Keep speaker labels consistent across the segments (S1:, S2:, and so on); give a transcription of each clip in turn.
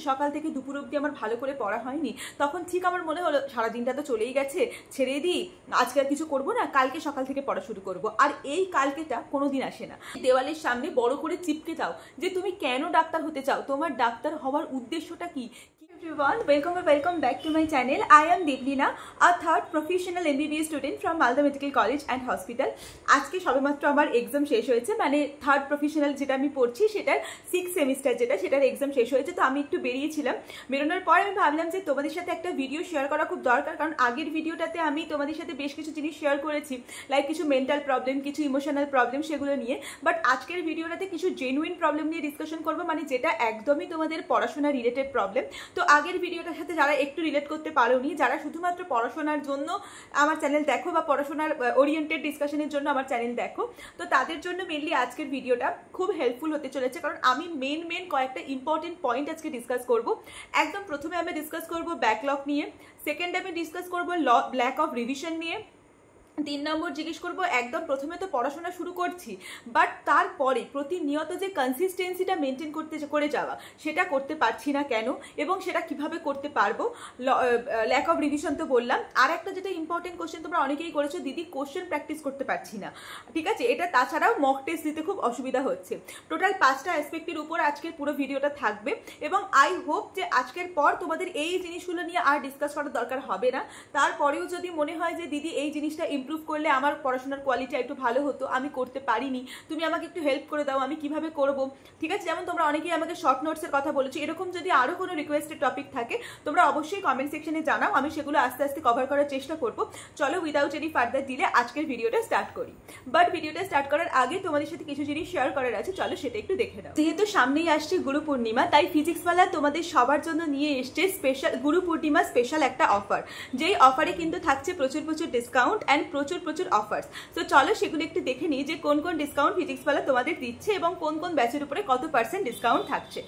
S1: সকাল থেকে দুপুর অবধি আমার ভালো করে পড়া হয়নি, তখন ঠিক আমার মনে হলো সারাদিনটা তো চলেই গেছে, ছেড়ে দিই, আজকে আর কিছু করবো না, কালকে সকাল থেকে পড়া শুরু করবো। আর এই কালকেটা কোনোদিন আসে না। দেওয়ালের সামনে বড় করে চিপকে দাও যে তুমি কেন ডাক্তার হতে চাও, তোমার ডাক্তার হওয়ার উদ্দেশ্যটা কি। Everyone, welcome back to my channel. I am Devlina, a third professional MBBS student from Malda Medical College and Hospital. আজকে সবেমাত্র আমার এক্সাম শেষ হয়েছে, মানে থার্ড প্রফেশনাল যেটা আমি পড়ছি সেটার 6th সেমিস্টার সেটার এক্সাম শেষ হয়েছে। তো আমি একটু বেরিয়েছিলাম, বেরোনোর পর আমি ভাবলাম যে তোমাদের সাথে একটা ভিডিও শেয়ার করা খুব দরকার, কারণ আগের ভিডিওটাতে আমি তোমাদের সাথে বেশ কিছু জিনিস শেয়ার করেছি, লাইক কিছু মেন্টাল প্রবলেম, কিছু ইমোশনাল প্রবলেম, সেগুলো নিয়ে। বাট আজকের ভিডিওটাতে কিছু জেনুইন প্রবলেম নিয়ে ডিসকাশন করবো, মানে যেটা একদমই তোমাদের পড়াশোনা রিলেটেড প্রবলেম। তো আগের ভিডিওটার সাথে যারা একটু রিলেট করতে পারোনি, যারা শুধুমাত্র পড়াশোনার জন্য আমার চ্যানেল দেখো বা পড়াশোনার ওরিয়েন্টেড ডিসকাশনের জন্য আমার চ্যানেল দেখো, তো তাদের জন্য মেনলি আজকের ভিডিওটা খুব হেল্পফুল হতে চলেছে, কারণ আমি মেন কয়েকটা ইম্পর্টেন্ট পয়েন্ট আজকে ডিসকাস করব। একদম প্রথমে আমি ডিসকাস করব ব্যাকলগ নিয়ে, সেকেন্ড আমি ডিসকাস করব ল্যাক অফ রিভিশন নিয়ে, 3 নম্বর জিজ্ঞেস করবো একদম প্রথমে তো পড়াশোনা শুরু করছি, বাট তারপরে প্রতিনিয়ত যে কনসিস্টেন্সিটা মেনটেন করে যাওয়া, সেটা করতে পারছি না কেন এবং সেটা কিভাবে করতে পারবো। ল্যাক অফ রিভিশন তো বললাম। আর একটা যেটা ইম্পর্টেন্ট কোশ্চেন তোমরা অনেকেই করেছো, দিদি কোশ্চেন প্র্যাকটিস করতে পারছি না, ঠিক আছে, এটা তাছাড়াও মক টেস্ট দিতে খুব অসুবিধা হচ্ছে। টোটাল 5টা অ্যাসপেক্টের উপর আজকের পুরো ভিডিওটা থাকবে এবং আই হোপ যে আজকের পর তোমাদের এই জিনিসগুলো নিয়ে আর ডিসকাস করার দরকার হবে না। তারপরেও যদি মনে হয় যে দিদি এই জিনিসটা ইমপ্রুভ করলে আমার পড়াশোনার কোয়ালিটি একটু ভালো হতো, আমি করতে পারিনি, তুমি আমাকে একটু হেল্প করে দাও, আমি কিভাবে করব, ঠিক আছে। যেমন তোমরা অনেকেই আমাকে শর্ট নোটসের কথা বলেছো, এরকম যদি আরো কোনো রিকোয়েস্টেড টপিক থাকে তোমরা অবশ্যই কমেন্ট সেকশনে জানাও, আমি সেগুলো আস্তে আস্তে কভার করার চেষ্টা করব। চলো উইদাউট এনি ফার্দার ডিলে আজকের ভিডিওটা স্টার্ট করি। বাট ভিডিওটা স্টার্ট করার আগে তোমাদের সাথে কিছু জিনিস শেয়ার করার আছে, চলো সেটা একটু দেখে নাও। যেহেতু সামনেই আসছে গুরু পূর্ণিমা, তাই ফিজিক্সওয়ালা তোমাদের সবার জন্য নিয়ে এসছে স্পেশাল গুরু পূর্ণিমা স্পেশাল একটা অফার, যেই অফারে কিন্তু থাকছে প্রচুর ডিসকাউন্ট অ্যান্ড প্রচুর অফার্স। তো চলো সেগুলো একটু দেখে নিই যে কোন কোন ডিসকাউন্ট ফিজিক্সওয়ালা তোমাদের দিচ্ছে এবং কোন কোন ব্যাচের উপরে কত % ডিসকাউন্ট থাকছে।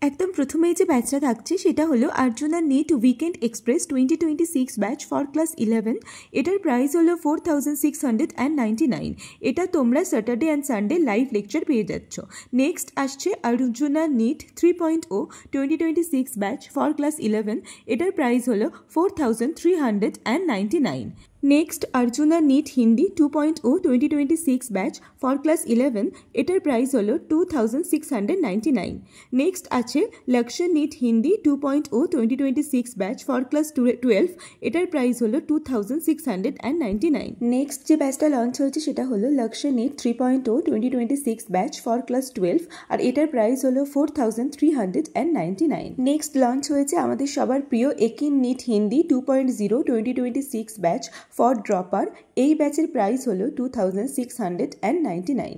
S2: একদম প্রথমেই যে ব্যাচটা থাকছে সেটা হলো Arjuna NEET weekend express 2026 batch for class 11। এটার প্রাইস হলো 4699। এটা তোমরা Saturday and Sunday live lecture পেয়ে যাচ্ছ। নেক্সট আসছে Arjuna NEET 3.0 2026 batch for class 11। এটার প্রাইস হলো 4399। Next Arjuna NEET Hindi 2.0 2026 batch for class 11। এটার প্রাইস হলো 2699। নেক্সট আছে Lakshya NEET Hindi 2.0 2026 batch for class 12। এটার প্রাইস হলো 2699। নেক্সট যে ব্যাচটা লঞ্চ হয়েছে সেটা হলো লক্ষ্য নিট 3.0 2026 ব্যাচ ফর ক্লাস 12, আর এটার প্রাইস হলো 4399। নেক্সট লঞ্চ হয়েছে আমাদের সবার প্রিয় Yakeen NEET Hindi 2.0 2026 batch for dropper. এই ব্যাচের প্রাইস হলো 2699।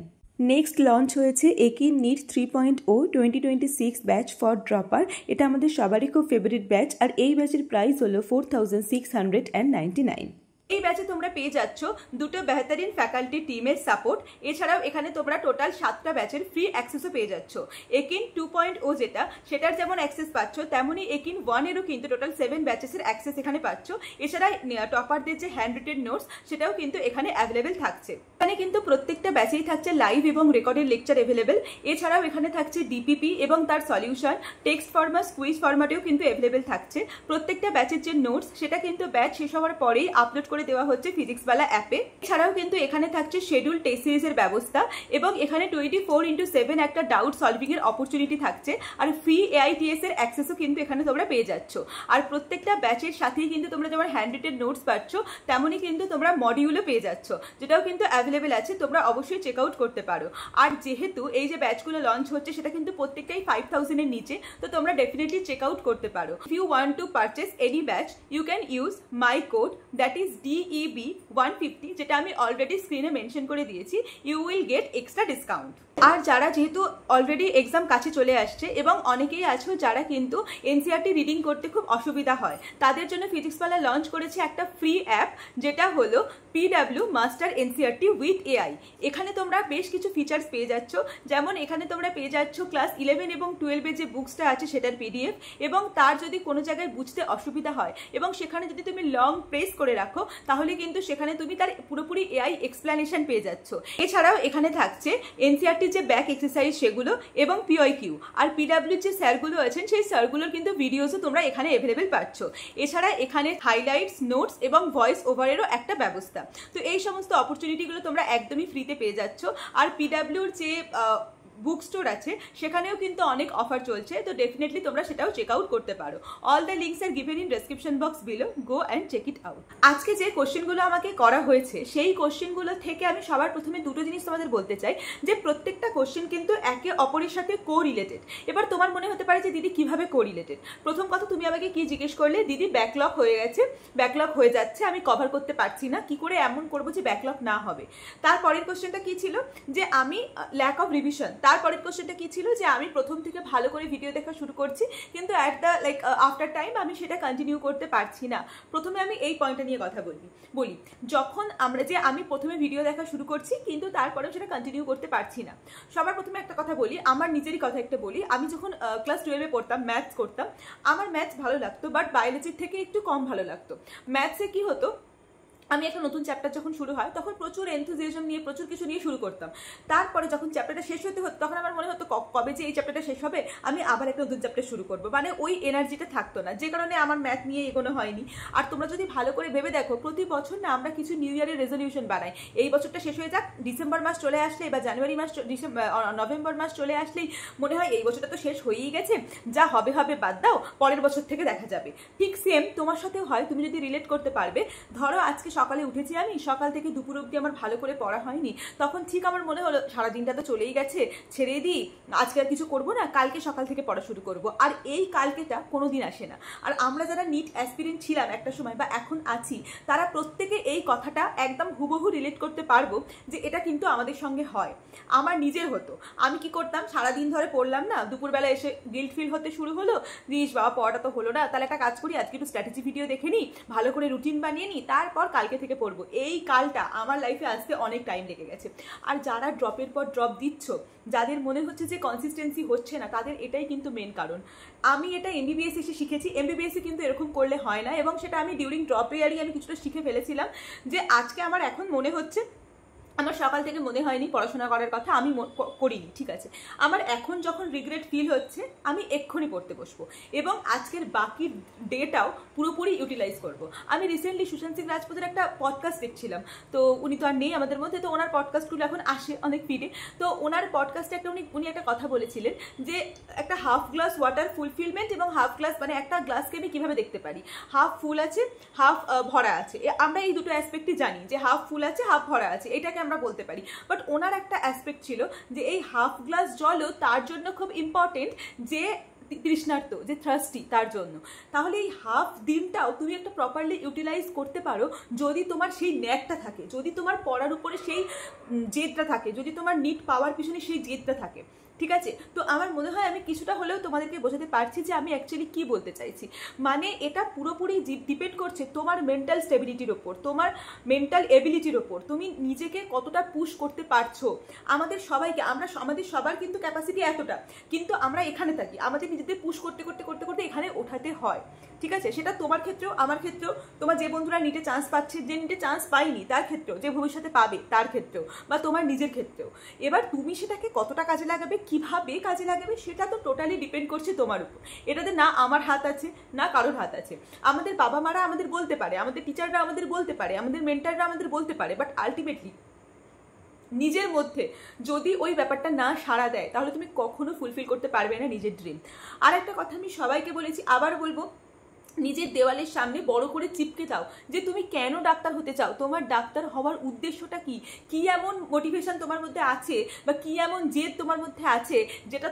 S2: নেক্সট লঞ্চ হয়েছে Yakeen NEET 3.0 2026 batch for dropper. এটা আমাদের সবারই খুব ফেভারিট ব্যাচ, আর এই ব্যাচের প্রাইস হলো 4699।
S1: এই ব্যাচে তোমরা পেয়ে যাচ্ছ দুটো বেহতারিন ফ্যাকাল্টি টিমের সাপোর্ট, এছাড়াও এখানে তোমরা টোটাল 7টা ব্যাচের ফ্রি অ্যাক্সেসও পেয়ে যাচ্ছ। একিন 2.0 যেটা সেটার যেমন অ্যাক্সেস পাচ্ছ, তেমনই একিন 1-এরও কিন্তু টোটাল 7 ব্যাচেসের অ্যাক্সেস এখানে পাচ্ছ। এছাড়া টপারদের যে হ্যান্ড রিটেন নোটস সেটাও কিন্তু এখানে অ্যাভেলেবেল থাকছে। এখানে কিন্তু প্রত্যেকটা ব্যাচেই থাকছে লাইভ এবং রেকর্ডেড লেকচার অ্যাভেলেবেল। এছাড়াও এখানে থাকছে ডিপিপি এবং তার সলিউশন, টেক্সট ফরম্যাট, কুইজ ফরম্যাটেও কিন্তু অ্যাভেলেবেল থাকছে। প্রত্যেকটা ব্যাচের যে নোটস সেটা কিন্তু ব্যাচ শেষ হওয়ার পরেই আপলোড করে দেওয়া হচ্ছে ফিজিক্সওয়ালা অ্যাপে। এছাড়াও কিন্তু এখানে থাকছে শিডিউল টেস্ট সিরিজের ব্যবস্থা এবং এখানে 24/7 একটা ডাউট সলভিং এর অপরচুনিটি থাকছে, আর ফ্রি AITS এর অ্যাক্সেসও কিন্তু এখানে তোমরা পেয়ে যাচ্ছ। আর প্রত্যেকটা ব্যাচের সাথেই কিন্তু তোমরা যেমন হ্যান্ড রিটেন নোটস পাচ্ছ, তেমনই কিন্তু তোমরা মডিউলও পেয়ে যাচ্ছ, যেটাও কিন্তু অ্যাভেলেবেল আছে, তোমরা অবশ্যই চেক আউট করতে পারো। আর যেহেতু এই যে ব্যাচগুলো লঞ্চ হচ্ছে সেটা কিন্তু প্রত্যেকটাই 5000 এর নিচে, তো তোমরা ডেফিনেটলি চেক আউট করতে পারো। If you want to purchase any batch you can use my code, that is DEB150, যেটা আমি অলরেডি স্ক্রিনে মেনশন করে দিয়েছি। You will get extra discount. আর যারা যেহেতু অলরেডি এক্সাম কাছে চলে আসছে এবং অনেকেই আছো যারা কিন্তু এনসিইআরটি রিডিং করতে খুব অসুবিধা হয়, তাদের জন্য ফিজিক্সওয়ালা লঞ্চ করেছে একটা ফ্রি অ্যাপ, যেটা হলো PW master NCERT with AI। এখানে তোমরা বেশ কিছু ফিচার্স পেয়ে যাচ্ছ, যেমন এখানে তোমরা পেয়ে যাচ্ছ ক্লাস 11 এবং 12 এর যে বুকসটা আছে সেটার PDF, এবং তার যদি কোনো জায়গায় বুঝতে অসুবিধা হয় এবং সেখানে যদি তুমি লং প্রেস করে রাখো তাহলে কিন্তু সেখানে তুমি তার পুরোপুরি AI এক্সপ্লেনেশন পেয়ে যাচ্ছ। এছাড়াও এখানে থাকছে এনসিইআরটি পিডব্লিউ যে ব্যাক এক্সারসাইজ সেগুলো এবং পিওইকিউ আর পিডব্লিউ যে স্যারগুলো আছেন সেই স্যারগুলোর কিন্তু ভিডিওসও তোমরা এখানে অ্যাভেলেবেল পাচ্ছ। এছাড়া এখানে হাইলাইটস, নোটস এবং ভয়েস ওভারেরও একটা ব্যবস্থা। তো এই সমস্ত অপরচুনিটিগুলো তোমরা একদমই ফ্রিতে পেয়ে যাচ্ছ। আর পিডব্লিউর যে বুক স্টোর আছে সেখানেও কিন্তু অনেক অফার চলছে, তো ডেফিনেটলি তোমরা সেটাও চেক আউট করতে পারো। All the links are given in description box below, go and check it out. আজকে যে কোশ্চেনগুলো আমাকে করা হয়েছে সেই কোশ্চেনগুলো থেকে আমি সবার প্রথমে দুটো জিনিস তোমাদের বলতে চাই, যে প্রত্যেকটা কোশ্চেন কিন্তু একে অপরের সাথে কো রিলেটেড। এবার তোমার মনে হতে পারে যে দিদি কিভাবে কো রিলেটেড। প্রথম কথা, তুমি আমাকে কি জিজ্ঞেস করলে, দিদি ব্যাকলগ হয়ে গেছে, ব্যাকলগ হয়ে যাচ্ছে, আমি কভার করতে পারছি না, কি করে এমন করবো যে ব্যাকলগ না হবে। তারপরের কোশ্চেনটা কি ছিল, যে আমি ল্যাক অফ রিভিশন। তারপরের কোশ্চেনটা কি ছিল, যে আমি প্রথম থেকে ভালো করে ভিডিও দেখা শুরু করছি কিন্তু অ্যাট দ্য আফটার টাইম আমি সেটা কন্টিনিউ করতে পারছি না। প্রথমে আমি এই পয়েন্টটা নিয়ে কথা বলি যখন আমি প্রথমে ভিডিও দেখা শুরু করছি কিন্তু তারপরেও সেটা কন্টিনিউ করতে পারছি না। সবার প্রথমে একটা কথা বলি, আমার নিজেরই কথা একটা বলি। আমি যখন ক্লাস 12-এ পড়তাম, ম্যাথস করতাম, আমার ম্যাথস ভালো লাগতো, বাট বায়োলজির থেকে একটু কম ভালো লাগতো। ম্যাথসে কি হতো, আমি একটা নতুন চ্যাপ্টার যখন শুরু হয় তখন প্রচুর এনথুজিয়াজম নিয়ে প্রচুর কিছু নিয়ে শুরু করতাম। তারপরে যখন চ্যাপ্টারটা শেষ হতে হতো তখন আমার মনে হতো কবে যে এই চ্যাপ্টারটা শেষ হবে, আমি আবার একটা নতুন চ্যাপ্টার শুরু করবো, মানে ওই এনার্জিটা থাকতো না, যে কারণে আমার ম্যাথ নিয়ে এগোনো হয়নি। আর তোমরা যদি ভালো করে ভেবে দেখো, প্রতি বছর না আমরা কিছু নিউ ইয়ারের রেজলিউশন বানাই, এই বছরটা শেষ হয়ে যাক, ডিসেম্বর মাস চলে আসলেই বা জানুয়ারি মাস, নভেম্বর মাস চলে আসলেই মনে হয় এই বছরটা তো শেষ হয়েই গেছে, যা হবে হবে বাদ দাও, পরের বছর থেকে দেখা যাবে। ঠিক সেম তোমার সাথেও হয়, তুমি যদি রিলেট করতে পারবে। ধরো আজকে সকালে উঠেছি, আমি সকাল থেকে দুপুর অবধি আমার ভালো করে পড়া হয়নি, তখন ঠিক আমার মনে হলো সারাদিনটা তো চলেই গেছে, ছেড়ে দিই, আজকে আর কিছু করবো না, কালকে সকাল থেকে পড়া শুরু করবো। আর এই কালকেটা কোনোদিন আসে না। আর আমরা যারা নিট অ্যাসপিরেন্ট ছিলাম একটা সময় বা এখন আছি, তারা প্রত্যেকে এই কথাটা একদম হুবহু রিলেট করতে পারবো যে এটা কিন্তু আমাদের সঙ্গে হয়। আমার নিজের হতো। আমি কি করতাম, সারাদিন ধরে পড়লাম না, দুপুরবেলা এসে গিল্ট ফিল হতে শুরু হলো, দিস বাবা পড়াটা তো হলো না, তাহলে একটা কাজ করি, আজকে একটু স্ট্র্যাটেজি ভিডিও দেখে নিই, ভালো করে রুটিন বানিয়ে নিই, তারপর কালকে থেকে পড়বো। এই কালটা আমার লাইফে আসতে অনেক টাইম লেগে গেছে। আর যারা ড্রপের পর ড্রপ দিচ্ছ, যাদের মনে হচ্ছে যে কনসিস্টেন্সি হচ্ছে না, তাদের এটাই কিন্তু মেন কারণ। আমি এটা এমবিবিএস এসে শিখেছি, এমবিবিএসে কিন্তু এরকম করলে হয় না, এবং সেটা আমি ডিউরিং ড্রপ ইয়ারই আমি কিছুটা শিখে ফেলেছিলাম। যে আজকে আমার এখন মনে হচ্ছে, আমার সকাল থেকে মনে হয়নি পড়াশোনা করার কথা, আমি করিনি, ঠিক আছে, আমার এখন যখন রিগ্রেট ফিল হচ্ছে আমি এক্ষুনি পড়তে বসবো এবং আজকের বাকি ডেটাও পুরোপুরি ইউটিলাইজ করব। আমি রিসেন্টলি সুশান্ত সিং রাজপুতের একটা পডকাস্ট দেখছিলাম, তো উনি তো আর নেই আমাদের মধ্যে, তো ওনার পডকাস্টগুলো এখন আসে অনেক ফিডে। তো ওনার পডকাস্টে একটা উনি একটা কথা বলেছিলেন, যে একটা হাফ গ্লাস ওয়াটার ফুলফিলমেন্ট এবং হাফ গ্লাস, মানে একটা গ্লাসকে আমি কীভাবে দেখতে পারি, হাফ ফুল আছে, হাফ ভরা আছে। আমরা এই দুটো অ্যাসপেক্টই জানি, যে হাফ ফুল আছে, হাফ ভরা আছে, এটাকে আমরা বলতে পারি। বাট ওনার একটা অ্যাসপেক্ট ছিল যে এই হাফ গ্লাস জলও তার জন্য খুব ইম্পর্টেন্ট, যে তৃষ্ণার্ত, যে থ্রাস্টি, তার জন্য। তাহলে এই হাফ দিনটাও তুমি একটা প্রপারলি ইউটিলাইজ করতে পারো যদি তোমার সেই ন্যাকটা থাকে, যদি তোমার পড়ার উপরে সেই জেদটা থাকে, যদি তোমার নিট পাওয়ার পিছনে সেই জেদটা থাকে, ঠিক আছে। তো আমার মনে হয় আমি কিছুটা হলেও তোমাদেরকে বোঝাতে পারছি যে আমি অ্যাকচুয়ালি কি বলতে চাইছি। মানে এটা পুরোপুরি ডিপেন্ড করছে তোমার মেন্টাল স্টেবিলিটির ওপর, তোমার মেন্টাল এবিলিটির ওপর, তুমি নিজেকে কতটা পুশ করতে পারছো। আমাদের সবাইকে, আমাদের সবার কিন্তু ক্যাপাসিটি এতটা, কিন্তু আমরা এখানে থাকি, আমাদের নিজেদের পুশ করতে করতে করতে করতে এখানে ওঠাতে হয়, ঠিক আছে। সেটা তোমার ক্ষেত্রেও, আমার ক্ষেত্রেও, তোমার যে বন্ধুরা নিটে চান্স পাচ্ছে, যে নিটে চান্স পায়নি তার ক্ষেত্রেও, যে ভবিষ্যতে পাবে তার ক্ষেত্রেও, বা তোমার নিজের ক্ষেত্রেও। এবার তুমি সেটাকে কতটা কাজে লাগাবে, কিভাবে কাজে লাগাবে, সেটা তো টোটালি ডিপেন্ড করছে তোমার উপর। এটাতে না আমার হাত আছে না কারোর হাত আছে। আমাদের বাবা মারা আমাদের বলতে পারে, আমাদের টিচাররা আমাদের বলতে পারে, আমাদের মেন্টাররা আমাদের বলতে পারে, বাট আলটিমেটলি নিজের মধ্যে যদি ওই ব্যাপারটা না সাড়া দেয়, তাহলে তুমি কখনো ফুলফিল করতে পারবে না নিজের ড্রিম। আর একটা কথা আমি সবাইকে বলেছি, আবার বলবো, নিজের দেওয়ালের সামনে বড় করে চিপকে দাও যে তুমি কেন ডাক্তার হতে চাও, তোমার ডাক্তার হওয়ার উদ্দেশ্যটা কি, কি এমন মোটিভেশন তোমার মধ্যে আছে, বা কি এমন জেদ তোমার মধ্যে আছে যেটা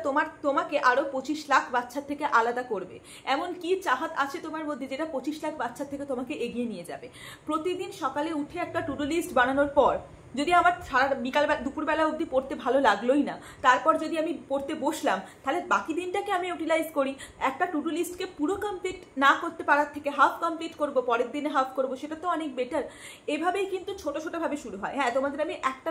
S1: তোমাকে আরো 25 লাখ বাচ্চার থেকে আলাদা করবে। এমন কি চাহাত আছে তোমার মধ্যে যেটা 25 লাখ বাচ্চার থেকে তোমাকে এগিয়ে নিয়ে যাবে। প্রতিদিন সকালে উঠে একটা টু ডু লিস্ট বানানোর পর, যদি আমার সারা দুপুরবেলা অবধি পড়তে ভালো লাগলোই না, তারপর যদি আমি পড়তে বসলাম, তাহলে বাকি দিনটাকে আমি ইউটিলাইজ করি। একটা টু ডু লিস্টকে পুরো কমপ্লিট না করতে পারার থেকে হাফ কমপ্লিট করব, পরের দিনে হাফ করব, সেটা তো অনেক বেটার। এভাবেই কিন্তু ছোট ছোটোভাবে শুরু হয়। হ্যাঁ, তোমাদের আমি একটা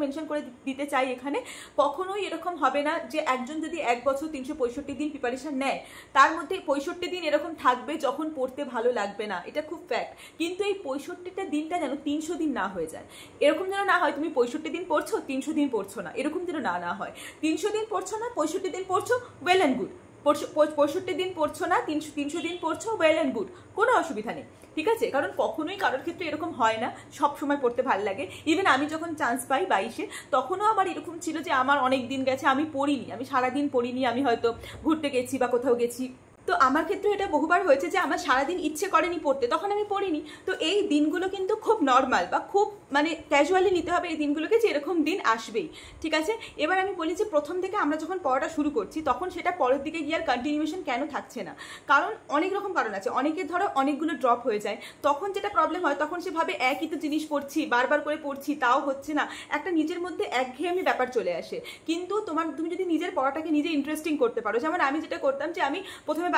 S1: মেনশন করে দিতে চাই এখানে, কখনোই এরকম হবে না যে একজন যদি 1 বছর 365 দিন প্রিপারেশন নেয়, তার মধ্যে 65 দিন এরকম থাকবে যখন পড়তে ভালো লাগবে না, এটা খুব ফ্যাক্ট। কিন্তু এই 65টা দিনটা যেন 300 দিন না হয়ে যায়। এরকম যেন না হয় তুমি 65 দিন পড়ছো 300 দিন পড়ছো না, এরকম যেন না হয়। 300 দিন পড়ছো না 65 দিন পড়ছো, ওয়েল অ্যান্ড গুড। 65 দিন পড়ছো না 300 দিন পড়ছো, ওয়েল অ্যান্ড গুড, কোনো অসুবিধা নেই, ঠিক আছে। কারণ কখনোই কারোর ক্ষেত্রে এরকম হয় না সব সময় পড়তে ভালো লাগে। ইভেন আমি যখন চান্স পাই 22-এ, তখনও আমার এরকম ছিল যে আমার অনেক দিন গেছে আমি পড়িনি, আমি সারাদিন পড়িনি, আমি হয়তো ঘুরতে গেছি বা কোথাও গেছি। তো আমার ক্ষেত্রে এটা বহুবার হয়েছে যে আমার সারাদিন ইচ্ছে করেনি পড়তে, তখন আমি পড়িনি। তো এই দিনগুলো কিন্তু খুব নর্মাল বা খুব মানে ক্যাজুয়ালি নিতে হবে এই দিনগুলোকে, যে এরকম দিন আসবেই, ঠিক আছে। এবার আমি বলি যে প্রথম থেকে আমরা যখন পড়াটা শুরু করছি তখন সেটা পরের দিকে গিয়ে আর কন্টিনিউশন কেন থাকছে না? কারণ অনেক রকম কারণ আছে। অনেকের ধরো অনেকগুলো ড্রপ হয়ে যায়, তখন যেটা প্রবলেম হয় তখন সে ভাবে একই তো জিনিস পড়ছি, বারবার করে পড়ছি, তাও হচ্ছে না, একটা নিজের মধ্যে একঘেয়েমি ব্যাপার চলে আসে। কিন্তু তুমি যদি নিজের পড়াটাকে নিজে ইন্টারেস্টিং করতে পারো, যেমন আমি যেটা করতাম যে আমি প্রথমে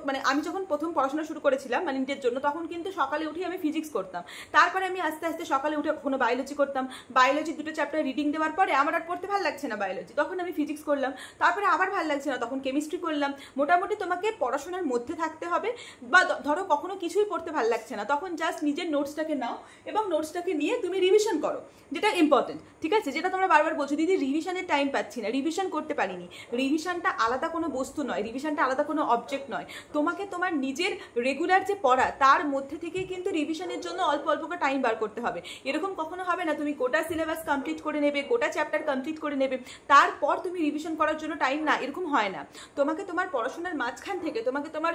S1: মানে আমি যখন প্রথম পড়াশোনা শুরু করেছিলাম মানে নিজের জন্য, তখন কিন্তু সকালে উঠে আমি ফিজিক্স করতাম, তারপরে আমি আস্তে আস্তে সকালে উঠে কোনো বায়োলজি করতাম। বায়োলজি 2টো চ্যাপ্টার রিডিং দেওয়ার পরে আমার আর পড়তে ভালো লাগছে না বায়োলজি, তখন আমি ফিজিক্স করলাম, তারপরে আবার ভালো লাগছে না, তখন কেমিস্ট্রি করলাম। মোটামুটি তোমাকে পড়াশোনার মধ্যে থাকতে হবে, বা ধরো কখনো কিছুই পড়তে ভালো লাগছে না, তখন জাস্ট নিজের নোটসটাকে নাও এবং নোটসটাকে নিয়ে তুমি রিভিশন করো, যেটা ইম্পর্টেন্ট, ঠিক আছে। যেটা তোমরা বারবার বলছো দিদি রিভিশনের টাইম পাচ্ছি না, রিভিশন করতে পারিনি। রিভিশনটা আলাদা কোনো বস্তু নয়, রিভিশনটা আলাদা কোনো অবজেক্ট নয়। তোমাকে তোমার নিজের রেগুলার যে পড়া তার মধ্যে থেকেই কিন্তু রিভিশনের জন্য অল্প অল্প করে টাইম বার করতে হবে। এরকম কখনো হবে না তুমি গোটা সিলেবাস কমপ্লিট করে নেবে, গোটা চ্যাপ্টার কমপ্লিট করে নেবে, তারপর তুমি রিভিশন করার জন্য টাইম না, এরকম হয় না। তোমাকে তোমার পড়াশোনার মাঝখান থেকে, তোমাকে তোমার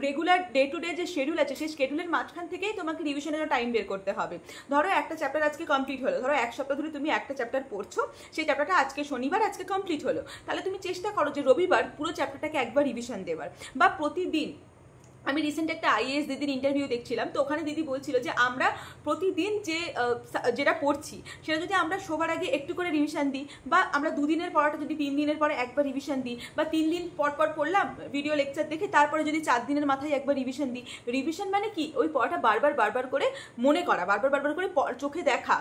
S1: রেগুলার ডে টু ডে যে শিডিউল আছে সেই শিডিউলের মাঝখান থেকেই তোমাকে রিভিশনের জন্য টাইম বের করতে হবে। ধরো একটা চ্যাপ্টার আজকে কমপ্লিট হলো, ধরো এক সপ্তাহ ধরে তুমি একটা চ্যাপ্টার পড়ছো, সেই চ্যাপ্টারটা আজকে শনিবার আজকে কমপ্লিট হলো, তাহলে তুমি চেষ্টা করো যে রবিবার পুরো চ্যাপ্টারটাকে একবার রিভিশন দেওয়ার, বা প্রতিদিন। আমি রিসেন্ট একটা আইএএস দিদির ইন্টারভিউ দেখছিলাম, তো ওখানে দিদি বলছিল যে আমরা প্রতিদিন যেটা পড়ছি সেটা যদি আমরা শোবার আগে একটু করে রিভিশন দিই, বা আমরা 2 দিনের পড়াটা যদি 3 দিনের পরে একবার রিভিশন দিই, বা 3 দিন পর পর পড়লাম ভিডিও লেকচার দেখে, তারপরে যদি 4 দিনের মাথায় একবার রিভিশন দিই। রিভিশন মানে কি? ওই পড়াটা বারবার করে মনে করা, বারবার করে চোখে দেখা,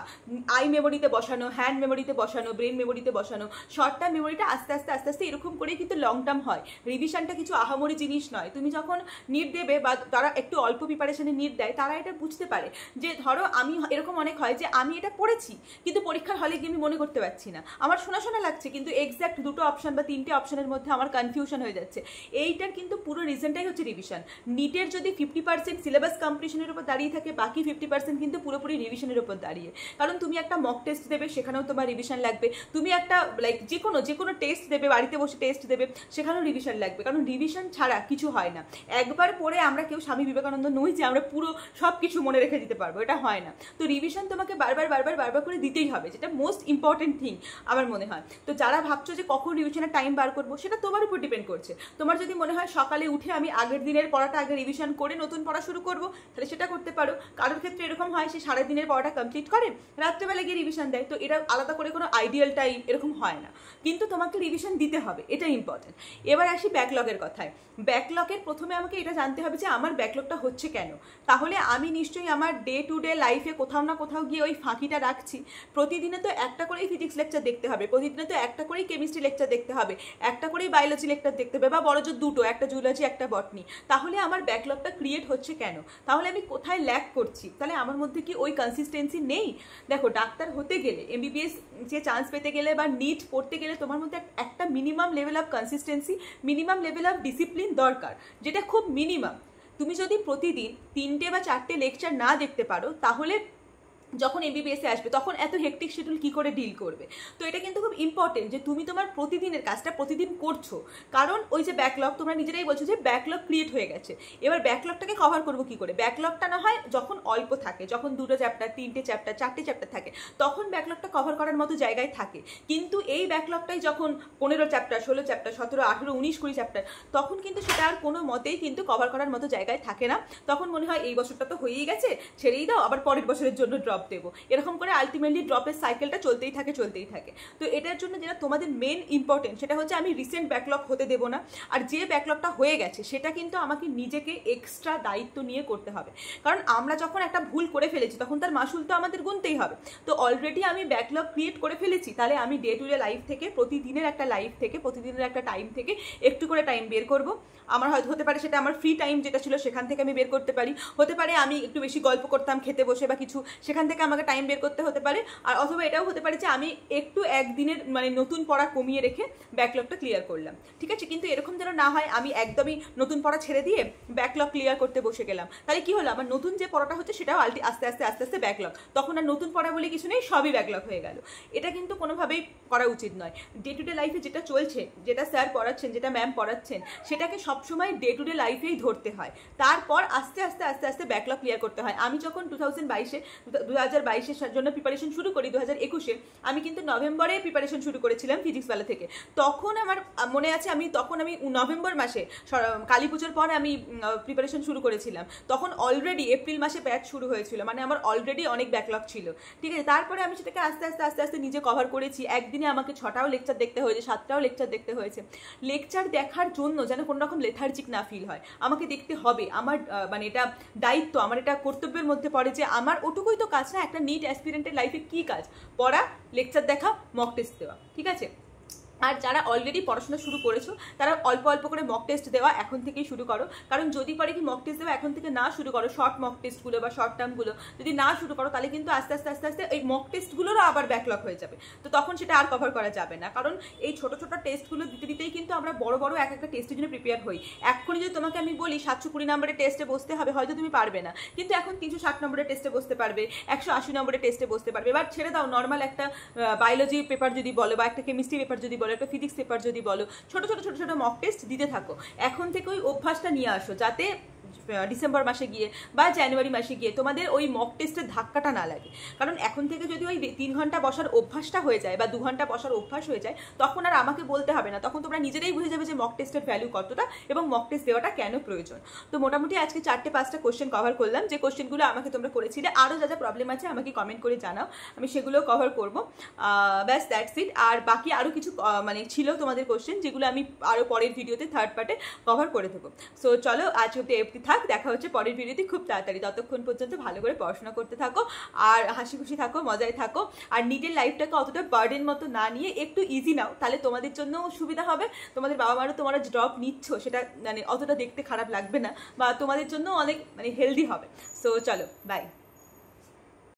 S1: আই মেমোরিতে বসানো, হ্যান্ড মেমোরিতে বসানো, ব্রেন মেমোরিতে বসানো, শর্ট টার্ম মেমোরিটা আস্তে আস্তে এরকম করেই কিন্তু লং টার্ম হয়। রিভিশনটা কিছু আহামরি জিনিস নয়। তুমি যখন নিট দেবে বা তারা একটু অল্প প্রিপারেশনে নিট দেয়, তারা এটা বুঝতে পারে যে ধরো আমি এরকম অনেক হয় যে আমি এটা পড়েছি কিন্তু পরীক্ষার হলে গিয়ে আমি মনে করতে পারছি না, আমার শোনা লাগছে কিন্তু এক্স্যাক্ট 2টো অপশন বা 3টে অপশনের মধ্যে আমার কনফিউশন হয়ে যাচ্ছে। এইটার কিন্তু পুরো রিজনটাই হচ্ছে রিভিশন। নিটের যদি 50% সিলেবাস কমপ্লিশনের উপর দাঁড়িয়ে থাকে, বাকি 50% কিন্তু পুরোপুরি রিভিশনের উপর দাঁড়িয়ে। কারণ তুমি একটা মক টেস্ট দেবে, সেখানেও তোমার রিভিশন লাগবে। তুমি একটা যে কোনো টেস্ট দেবে, বাড়িতে বসে টেস্ট দেবে, সেখানেও রিভিশন লাগবে। কারণ রিভিশন ছাড়া কিছু হয় না। একবার পড়ে আমরা কেউ স্বামী বিবেকানন্দ নই যে আমরা পুরো সব কিছু মনে রেখে দিতে পারবো, এটা হয় না। তো রিভিশন তোমাকে বারবার করে দিতেই হবে, যেটা মোস্ট ইম্পর্টেন্ট থিং আমার মনে হয়। তো যারা ভাবছো যে কখন রিভিশনের টাইম বার করবো, সেটা তোমার উপর ডিপেন্ড করছে। তোমার যদি মনে হয় সকালে উঠে আমি আগের দিনের পড়াটা আগে রিভিশন করে নতুন পড়া শুরু করবো, তাহলে সেটা করতে পারো। কারোর ক্ষেত্রে এরকম হয় সে সারাদিনের পড়াটা কমপ্লিট করে রাত্রেবেলা গিয়ে রিভিশন দেয়, তো এটা আলাদা করে কোনো আইডিয়াল টাইম এরকম হয় না, কিন্তু তোমাকে রিভিশন দিতে হবে, এটা ইম্পর্টেন্ট। এবার আসি ব্যাকলগের কথায়। ব্যাকলগের প্রথমে আমাকে এটা জানতে হবে যে আমার ব্যাকলগটা হচ্ছে কেন। তাহলে আমি নিশ্চয়ই আমার ডে টু ডে লাইফে কোথাও না কোথাও গিয়ে ওই ফাঁকিটা রাখছি। প্রতিদিনে তো একটা করেই ফিজিক্স লেকচার দেখতে হবে, প্রতিদিনে তো একটা করেই কেমিস্ট্রি লেকচার দেখতে হবে, একটা করেই বায়োলজি লেকচার দেখতে হবে, বা বড়জোর 2টো, একটা জুলজি একটা বটনি। তাহলে আমার ব্যাকলগটা ক্রিয়েট হচ্ছে কেন? তাহলে আমি কোথায় ল্যাক করছি? তাহলে আমার মধ্যে কি ওই কনসিস্টেন্সি নেই? দেখো, ডাক্তার হতে গেলে, এমবিবিএস যে চান্স পেতে গেলে বা নিট পড়তে গেলে তোমার মধ্যে একটা minimum level of consistency, minimum level of discipline দরকার, যেটা খুব মিনিমাম। তুমি যদি প্রতিদিন 3টে বা 4টে লেকচার না দেখতে পারো, তাহলে যখন এমবিবিএসে আসবে তখন এত হেক্টিক শিডিউল কি করে ডিল করবে? তো এটা কিন্তু খুব ইম্পর্টেন্ট যে তুমি তোমার প্রতিদিনের কাজটা প্রতিদিন করছো। কারণ ওই যে ব্যাকলগ, তোমরা নিজেরাই বলছো যে ব্যাকলগ ক্রিয়েট হয়ে গেছে। এবার ব্যাকলগটাকে কভার করবো কি করে? ব্যাকলগটা না হয় যখন অল্প থাকে, যখন 2টো চ্যাপ্টার, 3টে চ্যাপ্টার, 4টে চ্যাপ্টার থাকে, তখন ব্যাকলগটা কভার করার মতো জায়গায় থাকে। কিন্তু এই ব্যাকলগটাই যখন 15 চ্যাপ্টার, 16 চ্যাপ্টার, 17, 18, 19, 20 চ্যাপ্টার, তখন কিন্তু সেটা আর কোনো মতেই কিন্তু কভার করার মতো জায়গায় থাকে না। তখন মনে হয় এই বছরটা তো হয়েই গেছে, ছেড়েই দাও, আবার পরের বছরের জন্য ড্রপ দেবো, এরকম করে আলটিমেটলি ড্রপের সাইকেলটা চলতেই থাকে। তো এটার জন্য যেটা তোমাদের মেন ইম্পর্টেন্ট, সেটা হচ্ছে আমি রিসেন্ট ব্যাকলগ হতে দেবো না। আর যে ব্যাকলগটা হয়ে গেছে সেটা কিন্তু আমাকে নিজেকে এক্সট্রা দায়িত্ব নিয়ে করতে হবে। কারণ আমরা যখন একটা ভুল করে ফেলেছি তখন তার মাসুল তো আমাদের গুনতেই হবে। তো অলরেডি আমি ব্যাকলগ ক্রিয়েট করে ফেলেছি, তাহলে আমি ডে টু ডে লাইফ থেকে, প্রতিদিনের একটা লাইফ থেকে, প্রতিদিনের একটা টাইম থেকে একটু করে টাইম বের করব। আমার হয়তো হতে পারে সেটা আমার ফ্রি টাইম যেটা ছিল সেখান থেকে আমি বের করতে পারি, হতে পারে আমি একটু বেশি গল্প করতাম খেতে বসে বা কিছু, সেখান সেখান থেকে আমাকে টাইম বের করতে হতে পারে, আর অথবা এটাও হতে পারে যে আমি একটু একদিনের মানে নতুন পড়া কমিয়ে রেখে ব্যাকলগটা ক্লিয়ার করলাম, ঠিক আছে। কিন্তু এরকম যেন না হয় আমি একদমই নতুন পড়া ছেড়ে দিয়ে ব্যাকলগ ক্লিয়ার করতে বসে গেলাম, তাহলে কি হলো, আমার নতুন যে পড়াটা হচ্ছে সেটাও আস্তে আস্তে আস্তে আস্তে ব্যাকলগ, তখন আর নতুন পড়া বলে কিছু নেই, সবই ব্যাকলগ হয়ে গেল। এটা কিন্তু কোনোভাবেই করা উচিত নয়। ডে টু ডে লাইফে যেটা চলছে, যেটা স্যার পড়াচ্ছেন, যেটা ম্যাম পড়াচ্ছেন, সেটাকে সবসময় ডে টু ডে লাইফেই ধরতে হয়, তারপর আস্তে আস্তে আস্তে আস্তে ব্যাকলগ ক্লিয়ার করতে হয়। আমি যখন 2022-এর জন্য প্রিপারেশন শুরু করি 2021-এ, আমি কিন্তু নভেম্বরে প্রিপারেশন শুরু করেছিলাম ফিজিক্সওয়ালা থেকে। তখন আমার মনে আছে আমি নভেম্বর মাসে কালী পুজোর পর আমি প্রিপারেশন শুরু করেছিলাম, তখন অলরেডি এপ্রিল মাসে ব্যাচ শুরু হয়েছিল, মানে আমার অলরেডি অনেক ব্যাকলগ ছিল, ঠিক আছে। তারপরে আমি সেটাকে আস্তে আস্তে আস্তে আস্তে নিজে কভার করেছি। একদিনে আমাকে 6টাও লেকচার দেখতে হয়েছে, 7টাও লেকচার দেখতে হয়েছে। লেকচার দেখার জন্য যেন কোনো রকম লেথার্জিক না ফিল হয়, আমাকে দেখতে হবে, আমার মানে এটা দায়িত্ব, আমার এটা কর্তব্যের মধ্যে পড়ে যে আমার ওটুকুই তো কাজ না, একটা নিট অ্যাসপিরেন্টের লাইফে কি কাজ, পড়া, লেকচার দেখা, মক টেস্ট দেওয়া, ঠিক আছে। আর যারা অলরেডি পড়াশোনা শুরু করেছো তারা অল্প অল্প করে মক টেস্ট দেওয়া এখন থেকেই শুরু করো, কারণ যদি পারে কি মক টেস্ট দেওয়া এখন থেকে না শুরু করো, শর্ট মক টেস্টগুলো বা শর্ট টার্মগুলো যদি না শুরু করো, তাহলে কিন্তু আস্তে আস্তে আস্তে আস্তে এই মক টেস্টগুলোরও আবার ব্যাকলগ হয়ে যাবে, তো তখন সেটা আর কভার করা যাবে না। কারণ এই ছোট ছোট টেস্টগুলো দিতে দিতেই কিন্তু আমরা বড় বড় এক একটা টেস্টের জন্য প্রিপেয়ার হই। এখনই যদি তোমাকে আমি বলি 720 নম্বরের টেস্টে বসতে হবে, হয়তো তুমি পারবে না, কিন্তু এখন 360 নম্বরের টেস্টে বসতে পারবে, 180 নম্বরের টেস্টে বসতে পারবে। এবার ছেড়ে দাও, নর্মাল একটা বায়োলজি পেপার যদি বলো, বা একটা কেমিস্ট্রি পেপার যদি বলো, একটা ফিজিক্স পেপার যদি বলো, ছোট ছোট ছোট ছোট মক টেস্ট দিতে থাকো। এখন থেকে ওই অভ্যাসটা নিয়ে আসো, যাতে ডিসেম্বর মাসে গিয়ে বা জানুয়ারি মাসে গিয়ে তোমাদের ওই মক টেস্টের ধাক্কাটা না লাগে। কারণ এখন থেকে যদি ওই 3 ঘন্টা বসার অভ্যাসটা হয়ে যায় বা 2 ঘন্টা বসার অভ্যাস হয়ে যায়, তখন আর আমাকে বলতে হবে না, তখন তোমরা নিজেরাই বুঝে যাবে যে মক টেস্টের ভ্যালু কতটা এবং মক টেস্ট দেওয়াটা কেন প্রয়োজন। তো মোটামুটি আজকে 4-5টা কোশ্চেন কভার করলাম, যে কোশ্চেনগুলো আমাকে তোমরা করেছিলে। আরও যা যা প্রবলেম আছে আমাকে কমেন্ট করে জানাও, আমি সেগুলো কভার করবো। ব্যাস, দ্যাটস ইট। আর বাকি আরও কিছু মানে ছিল তোমাদের কোশ্চেন, যেগুলো আমি আরও পরের ভিডিওতে থার্ড পার্টে কভার করে দেবো। সো চলো, আজ অবধি থাক, দেখা হচ্ছে পরের ভিডিওতে খুব তাড়াতাড়ি। ততক্ষণ পর্যন্ত ভালো করে পড়াশোনা করতে থাকো, আর হাসি খুশি থাকো, মজায় থাকো, আর নিজের লাইফটাকে অতটা বার্ডেন মতো না নিয়ে একটু ইজি নাও, তাহলে তোমাদের জন্য সুবিধা হবে। তোমাদের বাবা মারও তোমরা ড্রপ নিচ্ছ সেটা মানে অতটা দেখতে খারাপ লাগবে না, বা তোমাদের জন্য অনেক মানে হেলদি হবে। সো চলো, বাই।